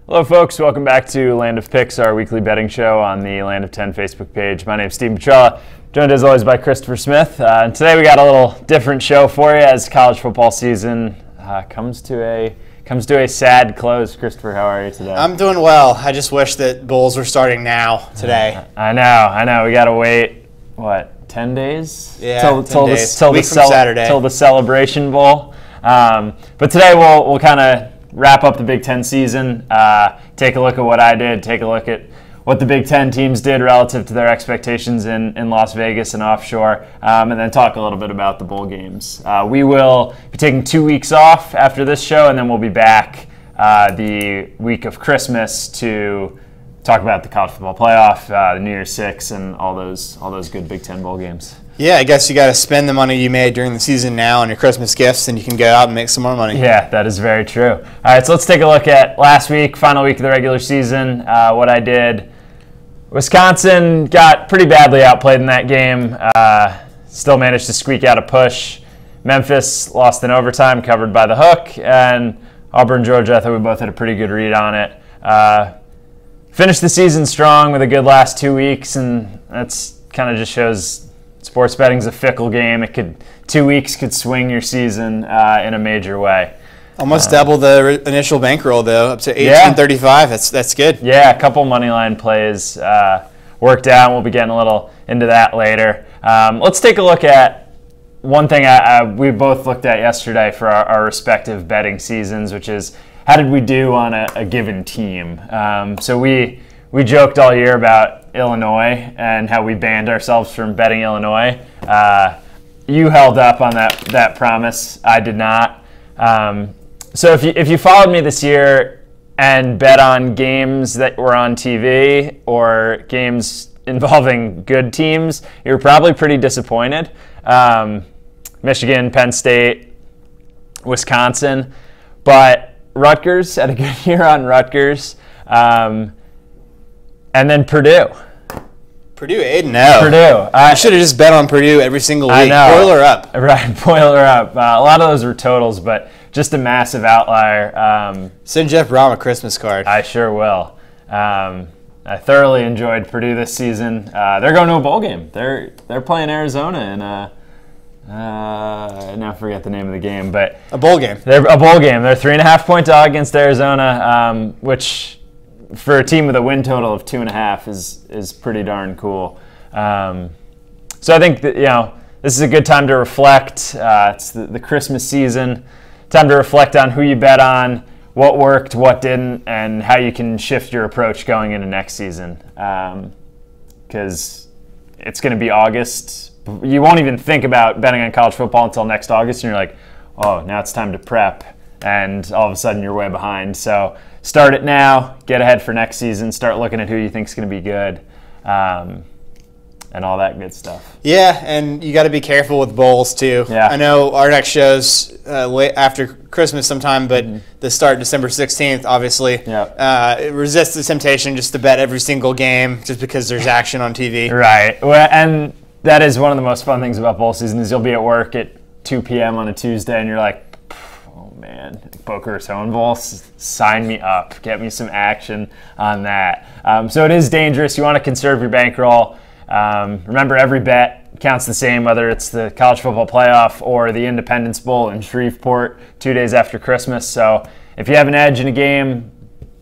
Hello folks, welcome back to Land of Picks, our weekly betting show on the Land of 10 Facebook page. My name is Steve Petrella, joined as always by Christopher Smith. And today we got a little different show for you as college football season comes to a sad close. Christopher, how are you today? I'm doing well. I just wish that bowls were starting now, today. I know. We got to wait, 10 days? Yeah, till 10 days. Till the Celebration Bowl. But today we'll kind of wrap up the Big Ten season, take a look at what I did, take a look at what the Big Ten teams did relative to their expectations in Las Vegas and offshore, and then talk a little bit about the bowl games. We will be taking 2 weeks off after this show, and then we'll be back the week of Christmas to talk about the college football playoff, the New Year's Six, and all those good Big Ten bowl games. Yeah, I guess you got to spend the money you made during the season now on your Christmas gifts, and you can go out and make some more money. Yeah, that is very true. All right, so let's take a look at last week, final week of the regular season, what I did. Wisconsin got pretty badly outplayed in that game, still managed to squeak out a push. Memphis lost in overtime, covered by the hook, and Auburn, Georgia, I thought we both had a pretty good read on it. Finished the season strong with a good last 2 weeks, and that's kind of just shows sports betting's a fickle game. 2 weeks could swing your season in a major way. Almost double the initial bankroll, though, up to $18.35. That's good. Yeah, a couple money line plays worked out. We'll be getting a little into that later. Let's take a look at one thing we both looked at yesterday for our respective betting seasons, which is how did we do on a given team. So we joked all year about Illinois and how we banned ourselves from betting Illinois. You held up on that promise. I did not. So if you followed me this year and bet on games that were on TV or games involving good teams, you were probably pretty disappointed. Michigan, Penn State, Wisconsin, but Rutgers had a good year on Rutgers. And then Purdue. Purdue 8-0. Purdue. I should have just bet on Purdue every single week. I know. Boil her up. Right, boil her up. A lot of those were totals, but just a massive outlier. Send Jeff Brom a Christmas card. I sure will. I thoroughly enjoyed Purdue this season. They're going to a bowl game. They're playing Arizona in I now forget the name of the game, but a bowl game. They're a bowl game. They're 3.5-point dog against Arizona, which for a team with a win total of 2.5 is pretty darn cool. So I think that this is a good time to reflect. It's the Christmas season, time to reflect on who you bet on, what worked, what didn't, and how you can shift your approach going into next season. Because it's going to be August. You won't even think about betting on college football until next August, and you're like, oh, now it's time to prep, and all of a sudden you're way behind. So start it now, get ahead for next season, start looking at who you think is going to be good, and all that good stuff. Yeah, and you got to be careful with bowls too. Yeah. I know our next show's late after Christmas sometime, but the start December 16th, obviously. Yeah. Resist the temptation just to bet every single game just because there's action on TV. Right. Well, and that is one of the most fun things about bowl season is you'll be at work at 2 p.m. on a Tuesday and you're like, oh man, Boca Raton Bowl, sign me up. Get me some action on that. So it is dangerous. You want to conserve your bankroll. Remember, every bet counts the same, whether it's the college football playoff or the Independence Bowl in Shreveport 2 days after Christmas. So if you have an edge in a game,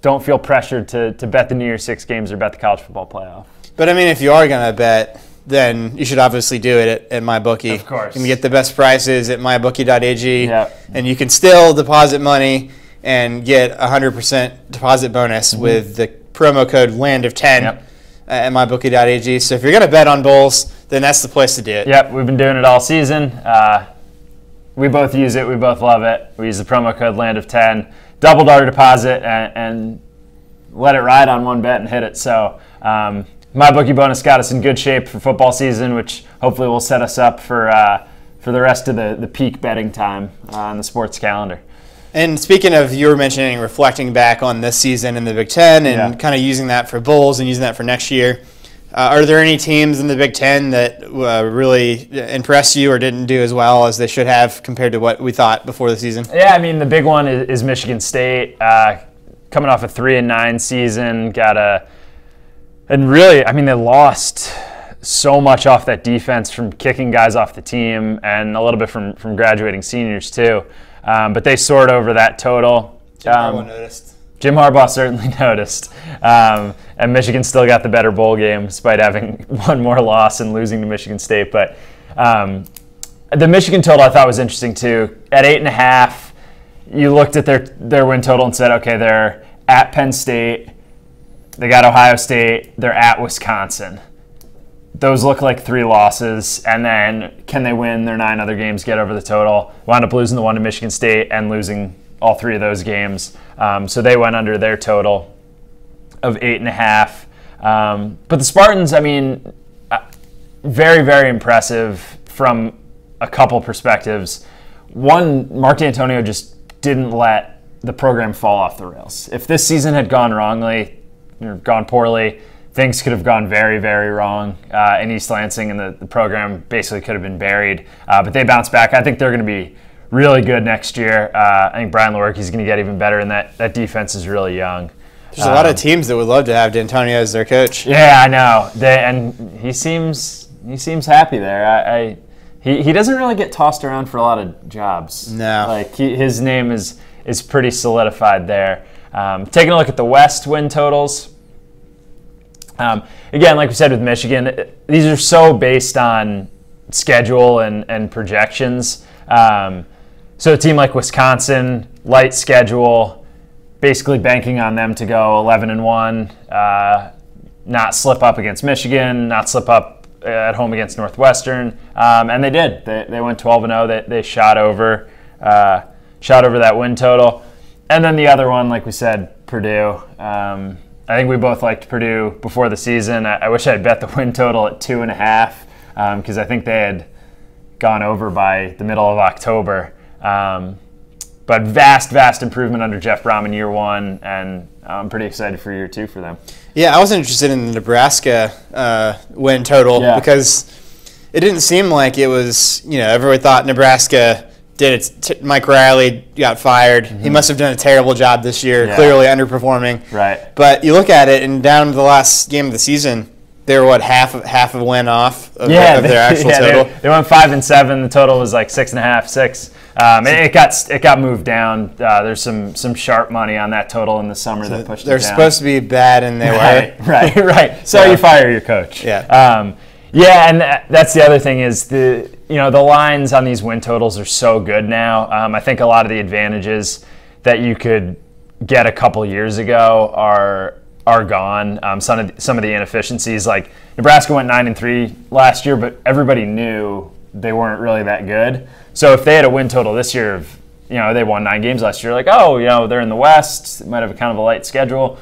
don't feel pressured to bet the New Year's Six games or bet the college football playoff. But I mean, if you are going to bet, then you should obviously do it at MyBookie. Of course. You can get the best prices at mybookie.ag, Yep. and you can still deposit money and get 100% deposit bonus with the promo code LAND10 at mybookie.ag. So if you're going to bet on bowls, then that's the place to do it. Yep, we've been doing it all season. We both use it. We both love it. We use the promo code LAND10, doubled our deposit, and let it ride on one bet and hit it. So MyBookie bonus got us in good shape for football season, which hopefully will set us up for the rest of the peak betting time on the sports calendar. And speaking of, you were mentioning reflecting back on this season in the Big Ten and kind of using that for bowls and using that for next year. Are there any teams in the Big Ten that really impressed you or didn't do as well as they should have compared to what we thought before the season? Yeah, I mean, the big one is Michigan State. coming off a 3-9 season, and really, I mean, they lost so much off that defense from kicking guys off the team and a little bit from graduating seniors too. But they soared over that total. Jim Harbaugh noticed. Jim Harbaugh certainly noticed. And Michigan still got the better bowl game despite having one more loss and losing to Michigan State. But the Michigan total I thought was interesting too. At 8.5, you looked at their win total and said, okay, they're at Penn State, they got Ohio State, they're at Wisconsin. Those look like 3 losses, and then can they win their 9 other games, get over the total? Wound up losing the one to Michigan State and losing all 3 of those games. So they went under their total of 8.5. But the Spartans, I mean, very, very impressive from a couple perspectives. One, Mark D'Antonio just didn't let the program fall off the rails. If this season had gone wrongly, or gone poorly, things could have gone very, very wrong in East Lansing, and the program basically could have been buried. But they bounced back. I think they're going to be really good next year. I think Brian Lewerke is going to get even better, and that defense is really young. There's a lot of teams that would love to have D'Antonio as their coach. Yeah, I know. And he seems happy there. He doesn't really get tossed around for a lot of jobs. No. Like his name is pretty solidified there. Taking a look at the West win totals. Again, like we said with Michigan, these are so based on schedule and projections. So a team like Wisconsin, light schedule, basically banking on them to go 11-1, not slip up against Michigan, not slip up at home against Northwestern, and they did. They went 12-0. They shot over that win total, and then the other one, like we said, Purdue. I think we both liked Purdue before the season. I wish I had bet the win total at 2.5 because I think they had gone over by the middle of October. But vast improvement under Jeff Brom in year 1, and I'm pretty excited for year 2 for them. Yeah, I was interested in the Nebraska win total because it didn't seem like it was, everybody thought Nebraska did it. Mike Riley got fired. Mm-hmm. He must have done a terrible job this year, clearly underperforming. Right. But you look at it, and down to the last game of the season, they were half a win off of their actual total. They went 5-7. The total was like 6.5, 6. It got moved down. There's some sharp money on that total in the summer that pushed it down. They're supposed to be bad, and they were. Right. So you fire your coach. Yeah. And that's the other thing is the lines on these win totals are so good now. I think a lot of the advantages that you could get a couple years ago are gone. Some of the inefficiencies, like Nebraska went 9-3 last year, but everybody knew they weren't really that good. So if they had a win total this year of, they won 9 games last year, like, they're in the West, they might have kind of a light schedule.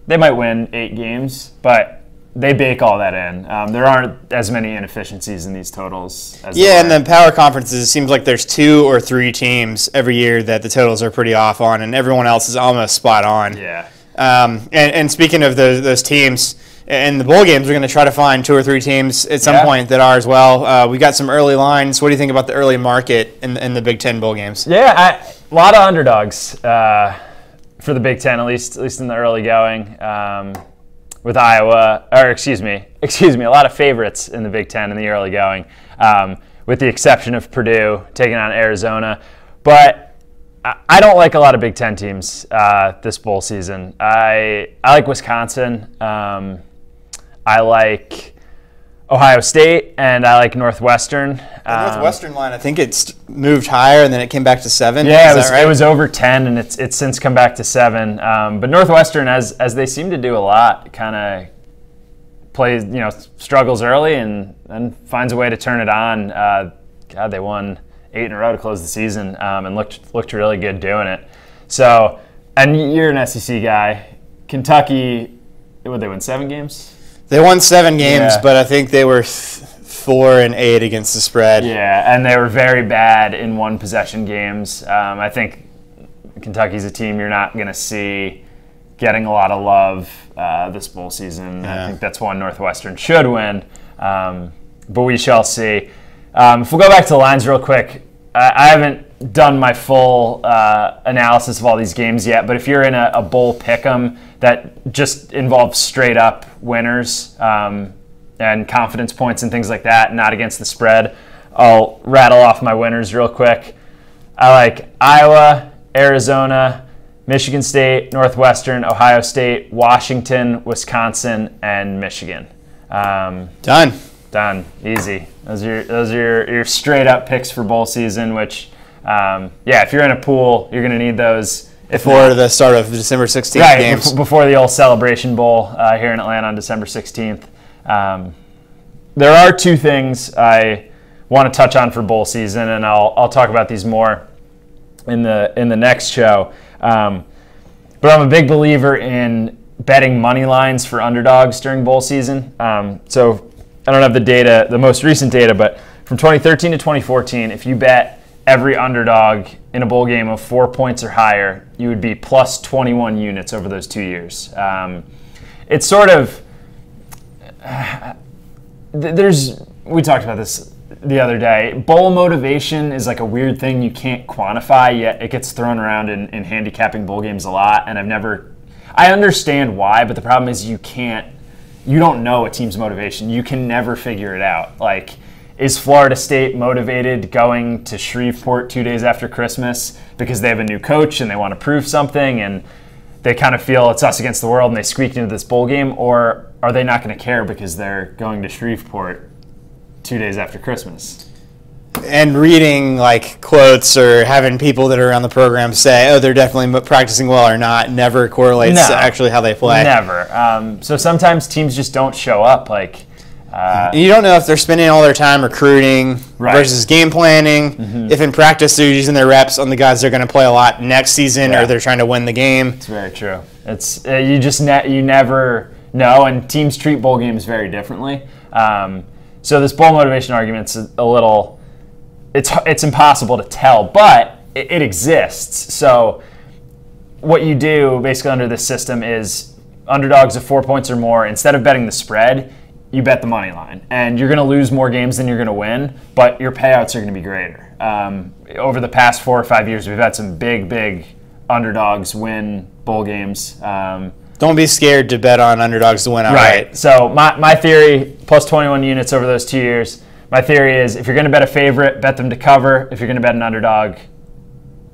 They might win 8 games, but they bake all that in. There aren't as many inefficiencies in these totals. And then power conferences, it seems like there's 2 or 3 teams every year that the totals are pretty off on, and everyone else is almost spot on. Yeah. And speaking of those teams, in the bowl games, we're going to try to find 2 or 3 teams at some point that are as well. We got some early lines. What do you think about the early market in the Big Ten bowl games? Yeah, a lot of underdogs for the Big Ten, at least in the early going. With Iowa, a lot of favorites in the Big Ten in the early going, with the exception of Purdue taking on Arizona. But I don't like a lot of Big Ten teams this bowl season. I like Wisconsin. I like Ohio State, and I like Northwestern. The Northwestern line, I think it's moved higher, and then it came back to 7. Yeah, it was over 10, and it's since come back to 7. But Northwestern, as they seem to do a lot, kind of plays, struggles early and finds a way to turn it on. They won 8 in a row to close the season, and looked really good doing it. So, and you're an SEC guy. Kentucky, would they win 7 games? They won 7 games, but I think they were 4-8 against the spread. Yeah, and they were very bad in one possession games. I think Kentucky's a team you're not going to see getting a lot of love this bowl season. Yeah. I think that's one Northwestern should win, but we shall see. If we'll go back to the lines real quick, I haven't done my full analysis of all these games yet, but if you're in a bowl pick'em that just involves straight up winners and confidence points and things like that, not against the spread, I'll rattle off my winners real quick. I like Iowa, Arizona, Michigan State, Northwestern, Ohio State, Washington, Wisconsin, and Michigan. Done. Easy. Those are your straight up picks for bowl season, which, if you're in a pool, you're going to need those. Before the start of the December 16th games. Before the old Celebration Bowl here in Atlanta on December 16th. There are two things I want to touch on for bowl season, and I'll talk about these more in the next show. But I'm a big believer in betting money lines for underdogs during bowl season. So I don't have the data, the most recent data, but from 2013 to 2014, if you bet every underdog in a bowl game of 4 points or higher, you would be plus 21 units over those 2 years. It's sort of, we talked about this the other day. Bowl motivation is like a weird thing you can't quantify, yet it gets thrown around in handicapping bowl games a lot, and I understand why, but the problem is you don't know a team's motivation. You can never figure it out. Like, is Florida State motivated going to Shreveport 2 days after Christmas because they have a new coach and they want to prove something and they kind of feel it's us against the world and they squeaked into this bowl game? Or are they not going to care because they're going to Shreveport 2 days after Christmas? And reading like quotes or having people that are around the program say, oh, they're definitely practicing well or not, never correlates to actually how they play. Never. So sometimes teams just don't show up. Like, you don't know if they're spending all their time recruiting versus game planning. Mm-hmm. If in practice they're using their reps on the guys they're going to play a lot next season, or they're trying to win the game. It's very true. It's you never know, and teams treat bowl games very differently. So this bowl motivation argument's a little. It's impossible to tell, but it exists. So what you do basically under this system is underdogs of 4 points or more. Instead of betting the spread, you bet the money line, and you're going to lose more games than you're going to win, but your payouts are going to be greater. Over the past 4 or 5 years, we've had some big underdogs win bowl games. Don't be scared to bet on underdogs to win outright. Right. So my theory, plus 21 units over those 2 years, my theory is if you're going to bet a favorite, bet them to cover. If you're going to bet an underdog,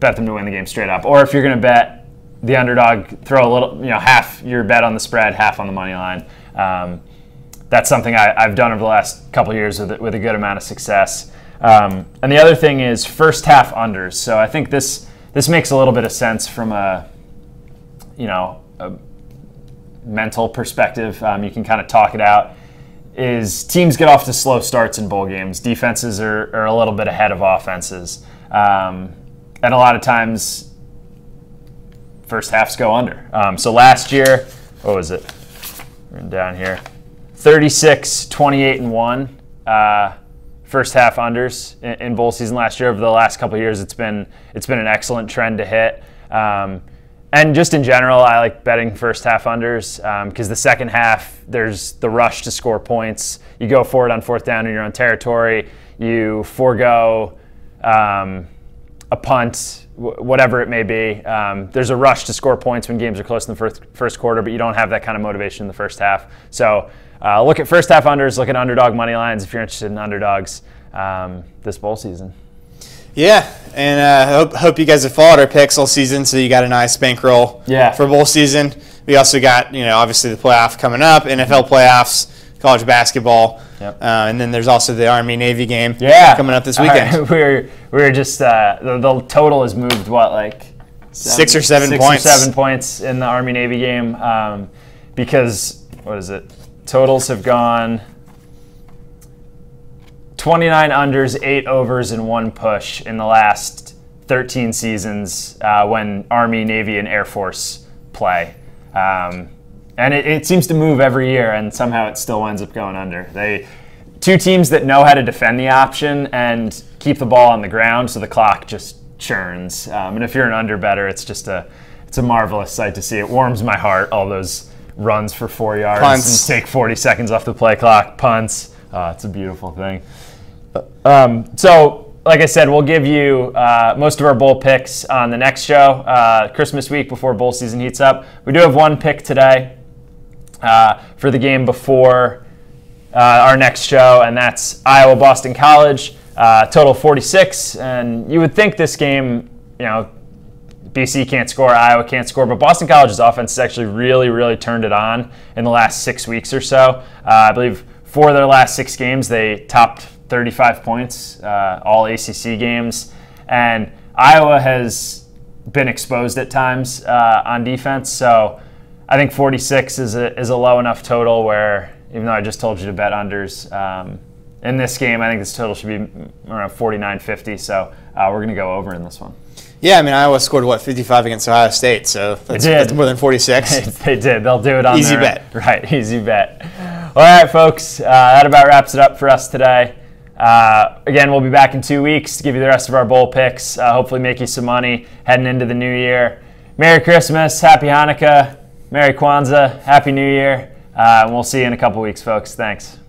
bet them to win the game straight up. Or if you're going to bet the underdog, throw a little, half your bet on the spread, half on the money line. That's something I've done over the last couple of years with a good amount of success. And the other thing is first half unders. So I think this makes a little bit of sense from a mental perspective. You can kind of talk it out. Is teams get off to slow starts in bowl games. Defenses are a little bit ahead of offenses. And a lot of times first halves go under. So last year, what was it? Written down here. 36, 28, and 1 first half unders in bowl season last year. Over the last couple of years, it's been an excellent trend to hit. And just in general, I like betting first half unders because the second half, there's the rush to score points. You go for it on fourth down in your own territory. You forego a punt, whatever it may be. There's a rush to score points when games are close in the first quarter, but you don't have that kind of motivation in the first half. So look at first half unders, look at underdog money lines if you're interested in underdogs this bowl season. Yeah, and hope you guys have followed our picks all season, so you got a nice bankroll for bowl season. We also got, obviously the playoff coming up, NFL playoffs, college basketball, and then there's also the Army-Navy game coming up this weekend. We're just the total has moved like 6 or 7 points. 6 or 7 points in the Army-Navy game because what is it? Totals have gone 29 unders, 8 overs, and 1 push in the last 13 seasons when Army, Navy, and Air Force play. And it seems to move every year, and somehow it still ends up going under. Two teams that know how to defend the option and keep the ball on the ground, so the clock just churns. And if you're an under better, it's a marvelous sight to see. It warms my heart, all those runs for 4 yards punts. And take 40 seconds off the play clock, punts. It's a beautiful thing. So like I said, we'll give you most of our bowl picks on the next show, Christmas week before bowl season heats up. We do have one pick today for the game before our next show, and that's Iowa-Boston College. Total 46, and you would think this game, BC can't score, Iowa can't score, but Boston College's offense has actually really, really turned it on in the last 6 weeks or so. I believe 4 of their last 6 games, they topped 35 points, all ACC games. And Iowa has been exposed at times on defense, so I think 46 is a low enough total where, even though I just told you to bet unders, in this game, I think this total should be around 49-50, so we're going to go over in this one. Yeah, I mean, Iowa scored, 55 against Ohio State, so that's more than 46. They did. They'll do it on easy their bet. Right, easy bet. All right, folks, that about wraps it up for us today. Again, we'll be back in 2 weeks to give you the rest of our bowl picks, hopefully make you some money heading into the new year. Merry Christmas, Happy Hanukkah, Merry Kwanzaa, Happy New Year, and we'll see you in a couple weeks, folks. Thanks.